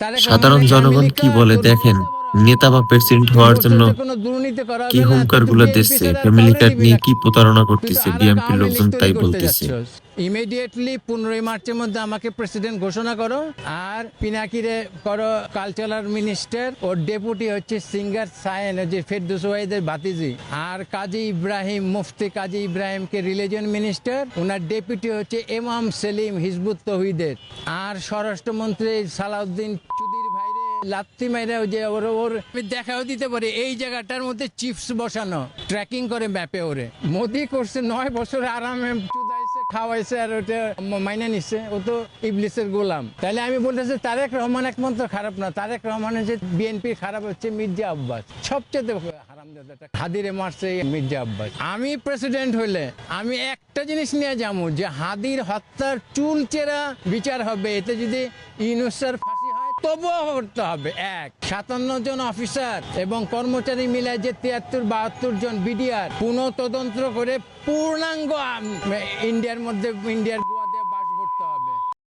সাধারণ জনগণ কি বলে দেখেন, নেতা বা প্রেসিডেন্ট হওয়ার জন্য কি হুঙ্কার গুলো দিচ্ছে, ফ্যামিলি কার্ড নিয়ে কি প্রতারণা করতেছে বিএনপির লোকজন, তাই বলতেছে। ইমিডিয়েটলি 15 মার্চের মধ্যে আমাকে প্রেসিডেন্ট ঘোষণা করো, আর পিনাকিরে করো কালচারাল মিনিস্টার, ওর ডেপুটি হচ্ছে সিঙ্গার সায়েন, যে ফেরদৌস ওয়াহিদের ভাতিজি, আর কাজী ইব্রাহিম, মুফতি কাজী ইব্রাহিমকে রিলিজন মিনিস্টার, ওনার ডেপুটি হচ্ছে ইমাম সেলিম হিজবুত তৌহিদের, আর স্বরাষ্ট্রমন্ত্রী সালাউদ্দিন চুদির ভাইরে লাত্তি মাইরা যে ওর আমি দেখাও দিতে পারি এই জায়গাটার মধ্যে চিপস বসানো, ট্র্যাকিং করে ম্যাপে ওরে মোদি করছে 9 বছর আরামে চুদাইছে, খাওয়াইছে, আর ওটা মাইনে নিচ্ছে, ও তো ইবলিসের গোলাম। তাহলে আমি বলতেছি তারেক রহমান একমাত্র খারাপ না, তারেক রহমানের যে বিএনপি খারাপ হচ্ছে মির্জা আব্বাস, সবচেয়ে হারামজাদাটা হাদিরে মারছে মির্জা আব্বাস। আমি প্রেসিডেন্ট হইলে আমি একটা জিনিস নিয়ে যাবো, যে হাদির হত্যার চুলচেরা বিচার হবে, এতে যদি ইউনূসের ফাঁসি হয় তবুও করতে হবে। 57 জন অফিসার এবং কর্মচারী মিলে যে 73-72 জন বিডিআর পুনঃ তদন্ত করে পূর্ণাঙ্গ ইন্ডিয়ার মধ্যে ইন্ডিয়ার